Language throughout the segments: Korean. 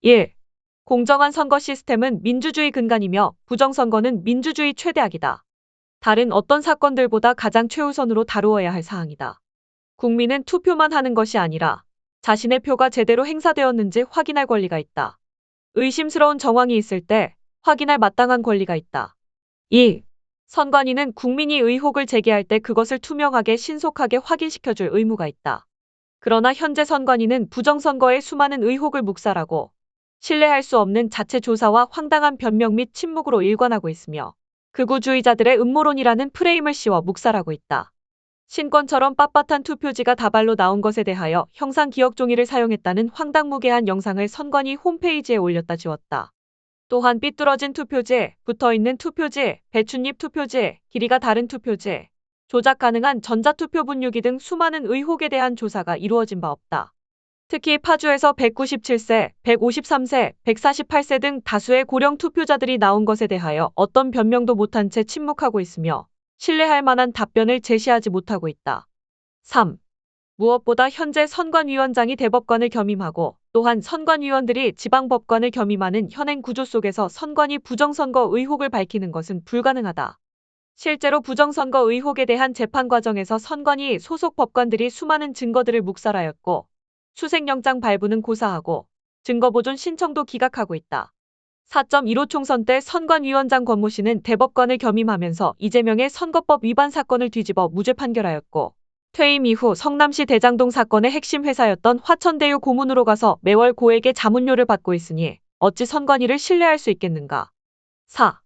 1. 공정한 선거 시스템은 민주주의 근간이며 부정선거는 민주주의 최대악이다. 다른 어떤 사건들보다 가장 최우선으로 다루어야 할 사항이다. 국민은 투표만 하는 것이 아니라 자신의 표가 제대로 행사되었는지 확인할 권리가 있다. 의심스러운 정황이 있을 때 확인할 마땅한 권리가 있다. 2. 선관위는 국민이 의혹을 제기할 때 그것을 투명하게 신속하게 확인시켜줄 의무가 있다. 그러나 현재 선관위는 부정선거의 수많은 의혹을 묵살하고 신뢰할 수 없는 자체 조사와 황당한 변명 및 침묵으로 일관하고 있으며 극우주의자들의 음모론이라는 프레임을 씌워 묵살하고 있다. 신권처럼 빳빳한 투표지가 다발로 나온 것에 대하여 형상 기억 종이를 사용했다는 황당무계한 영상을 선관위 홈페이지에 올렸다 지웠다. 또한 삐뚤어진 투표지, 붙어있는 투표지, 배춧잎 투표지, 길이가 다른 투표지, 조작 가능한 전자투표 분류기 등 수많은 의혹에 대한 조사가 이루어진 바 없다. 특히 파주에서 197세, 153세, 148세 등 다수의 고령 투표자들이 나온 것에 대하여 어떤 변명도 못한 채 침묵하고 있으며 신뢰할 만한 답변을 제시하지 못하고 있다. 3. 무엇보다 현재 선관위원장이 대법관을 겸임하고 또한 선관위원들이 지방법관을 겸임하는 현행 구조 속에서 선관위 부정선거 의혹을 밝히는 것은 불가능하다. 실제로 부정선거 의혹에 대한 재판 과정에서 선관위 소속 법관들이 수많은 증거들을 묵살하였고 수색영장 발부는 고사하고 증거보존 신청도 기각하고 있다. 4.15 총선 때 선관위원장 권모 씨는 대법관을 겸임하면서 이재명의 선거법 위반 사건을 뒤집어 무죄 판결하였고 퇴임 이후 성남시 대장동 사건의 핵심 회사였던 화천대유 고문으로 가서 매월 고액의 자문료를 받고 있으니 어찌 선관위를 신뢰할 수 있겠는가. 4.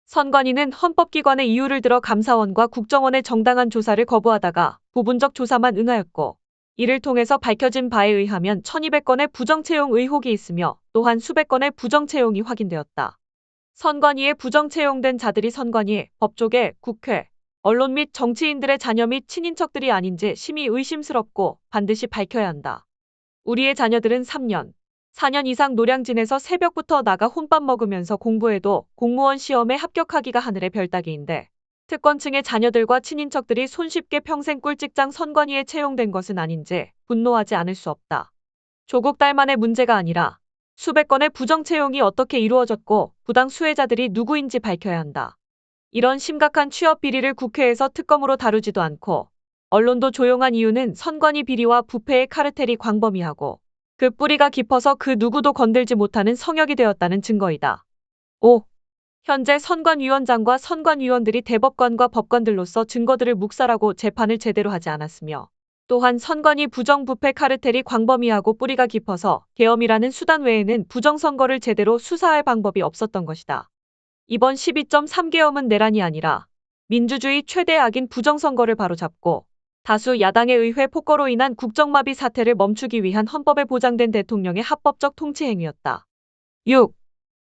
선관위는 헌법기관의 이유를 들어 감사원과 국정원의 정당한 조사를 거부하다가 부분적 조사만 응하였고 이를 통해서 밝혀진 바에 의하면 1200건의 부정채용 의혹이 있으며 또한 수백 건의 부정채용이 확인되었다. 선관위에 부정채용된 자들이 선관위, 법조계, 국회, 언론 및 정치인들의 자녀 및 친인척들이 아닌지 심히 의심스럽고 반드시 밝혀야 한다. 우리의 자녀들은 3년, 4년 이상 노량진에서 새벽부터 나가 혼밥 먹으면서 공부해도 공무원 시험에 합격하기가 하늘의 별 따기인데 특권층의 자녀들과 친인척들이 손쉽게 평생 꿀직장 선관위에 채용된 것은 아닌지 분노하지 않을 수 없다. 조국 딸만의 문제가 아니라 수백 건의 부정채용이 어떻게 이루어졌고 부당 수혜자들이 누구인지 밝혀야 한다. 이런 심각한 취업 비리를 국회에서 특검으로 다루지도 않고 언론도 조용한 이유는 선관위 비리와 부패의 카르텔이 광범위하고 그 뿌리가 깊어서 그 누구도 건들지 못하는 성역이 되었다는 증거이다. 5. 현재 선관위원장과 선관위원들이 대법관과 법관들로서 증거들을 묵살하고 재판을 제대로 하지 않았으며 또한 선관위 부정부패 카르텔이 광범위하고 뿌리가 깊어서 계엄이라는 수단 외에는 부정선거를 제대로 수사할 방법이 없었던 것이다. 이번 12.3계엄은 내란이 아니라 민주주의 최대 악인 부정선거를 바로잡고 다수 야당의 의회 폭거로 인한 국정마비 사태를 멈추기 위한 헌법에 보장된 대통령의 합법적 통치행위였다. 6.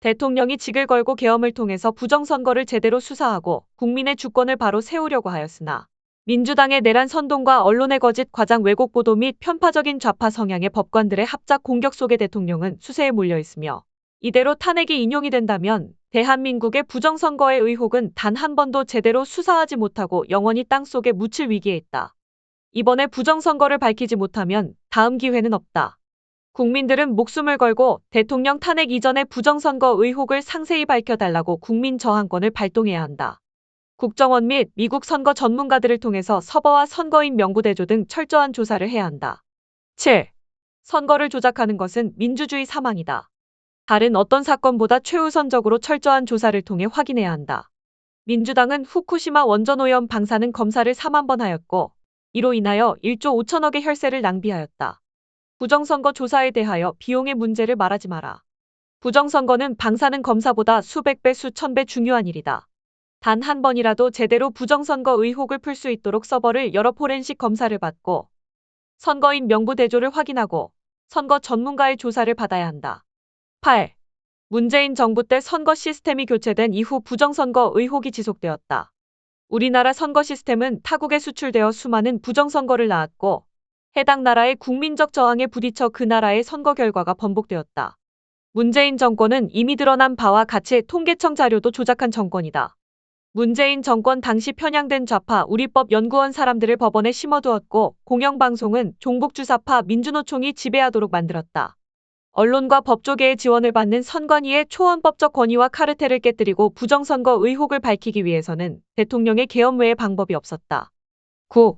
대통령이 직을 걸고 계엄을 통해서 부정선거를 제대로 수사하고 국민의 주권을 바로 세우려고 하였으나 민주당의 내란 선동과 언론의 거짓 과장 왜곡 보도 및 편파적인 좌파 성향의 법관들의 합작 공격 속에 대통령은 수세에 몰려 있으며 이대로 탄핵이 인용이 된다면 대한민국의 부정선거의 의혹은 단 한 번도 제대로 수사하지 못하고 영원히 땅속에 묻힐 위기에 있다. 이번에 부정선거를 밝히지 못하면 다음 기회는 없다. 국민들은 목숨을 걸고 대통령 탄핵 이전의 부정선거 의혹을 상세히 밝혀달라고 국민 저항권을 발동해야 한다. 국정원 및 미국 선거 전문가들을 통해서 서버와 선거인 명부대조 등 철저한 조사를 해야 한다. 7. 선거를 조작하는 것은 민주주의 사망이다. 다른 어떤 사건보다 최우선적으로 철저한 조사를 통해 확인해야 한다. 민주당은 후쿠시마 원전오염 방사능 검사를 4만 번 하였고 이로 인하여 1조 5천억의 혈세를 낭비하였다. 부정선거 조사에 대하여 비용의 문제를 말하지 마라. 부정선거는 방사능 검사보다 수백 배 수천 배 중요한 일이다. 단 한 번이라도 제대로 부정선거 의혹을 풀 수 있도록 서버를 열어 포렌식 검사를 받고 선거인 명부 대조를 확인하고 선거 전문가의 조사를 받아야 한다. 8. 문재인 정부 때 선거 시스템이 교체된 이후 부정선거 의혹이 지속되었다. 우리나라 선거 시스템은 타국에 수출되어 수많은 부정선거를 낳았고 해당 나라의 국민적 저항에 부딪혀 그 나라의 선거 결과가 번복되었다. 문재인 정권은 이미 드러난 바와 같이 통계청 자료도 조작한 정권이다. 문재인 정권 당시 편향된 좌파 우리법 연구원 사람들을 법원에 심어두었고 공영방송은 종북주사파 민주노총이 지배하도록 만들었다. 언론과 법조계의 지원을 받는 선관위의 초원법적 권위와 카르텔을 깨뜨리고 부정선거 의혹을 밝히기 위해서는 대통령의 계엄 외에 방법이 없었다. 9.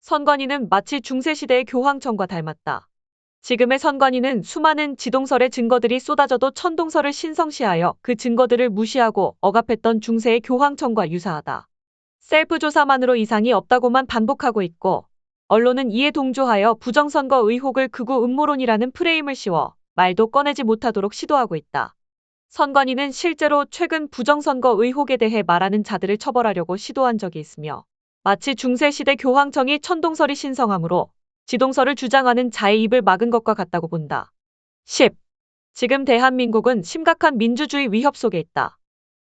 선관위는 마치 중세시대의 교황청과 닮았다. 지금의 선관위는 수많은 지동설의 증거들이 쏟아져도 천동설을 신성시하여 그 증거들을 무시하고 억압했던 중세의 교황청과 유사하다. 셀프 조사만으로 이상이 없다고만 반복하고 있고, 언론은 이에 동조하여 부정선거 의혹을 극우 음모론이라는 프레임을 씌워 말도 꺼내지 못하도록 시도하고 있다. 선관위는 실제로 최근 부정선거 의혹에 대해 말하는 자들을 처벌하려고 시도한 적이 있으며, 마치 중세시대 교황청이 천동설이 신성하므로 지동설을 주장하는 자의 입을 막은 것과 같다고 본다. 10. 지금 대한민국은 심각한 민주주의 위협 속에 있다.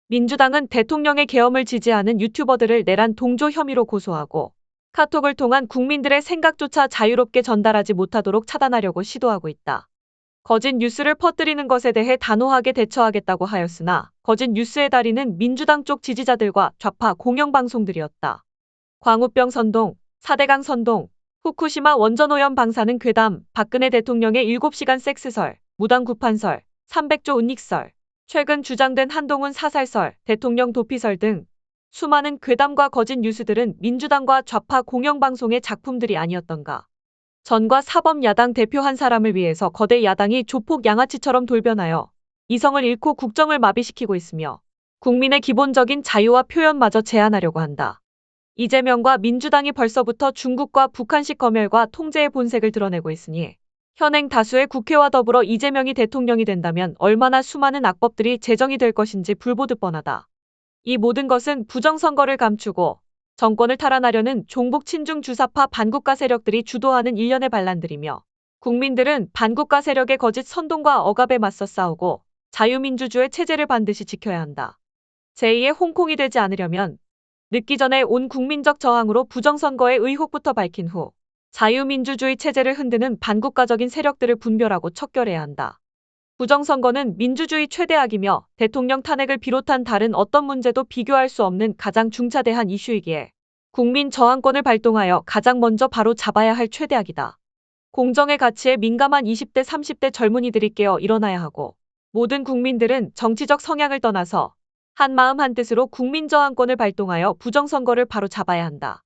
민주당은 대통령의 계엄을 지지하는 유튜버들을 내란 동조 혐의로 고소하고 카톡을 통한 국민들의 생각조차 자유롭게 전달하지 못하도록 차단하려고 시도하고 있다. 거짓 뉴스를 퍼뜨리는 것에 대해 단호하게 대처하겠다고 하였으나 거짓 뉴스의 달인은 민주당 쪽 지지자들과 좌파 공영방송들이었다. 광우병 선동, 4대강 선동, 후쿠시마 원전오염 방사능 괴담, 박근혜 대통령의 7시간 섹스설, 무당 구판설, 300조 은닉설, 최근 주장된 한동훈 사살설, 대통령 도피설 등 수많은 괴담과 거짓 뉴스들은 민주당과 좌파 공영방송의 작품들이 아니었던가. 전과 사법 야당 대표 한 사람을 위해서 거대 야당이 조폭 양아치처럼 돌변하여 이성을 잃고 국정을 마비시키고 있으며 국민의 기본적인 자유와 표현마저 제한하려고 한다. 이재명과 민주당이 벌써부터 중국과 북한식 검열과 통제의 본색을 드러내고 있으니 현행 다수의 국회와 더불어 이재명이 대통령이 된다면 얼마나 수많은 악법들이 제정이 될 것인지 불보듯 뻔하다. 이 모든 것은 부정선거를 감추고 정권을 탈환하려는 종북 친중 주사파 반국가 세력들이 주도하는 일련의 반란들이며 국민들은 반국가 세력의 거짓 선동과 억압에 맞서 싸우고 자유민주주의 체제를 반드시 지켜야 한다. 제2의 홍콩이 되지 않으려면 늦기 전에 온 국민적 저항으로 부정선거의 의혹부터 밝힌 후 자유민주주의 체제를 흔드는 반국가적인 세력들을 분별하고 척결해야 한다. 부정선거는 민주주의 최대악이며 대통령 탄핵을 비롯한 다른 어떤 문제도 비교할 수 없는 가장 중차대한 이슈이기에 국민 저항권을 발동하여 가장 먼저 바로 잡아야 할 최대악이다. 공정의 가치에 민감한 20대 30대 젊은이들이 깨어 일어나야 하고 모든 국민들은 정치적 성향을 떠나서 한 마음 한 뜻으로 국민 저항권을 발동하여 부정선거를 바로 잡아야 한다.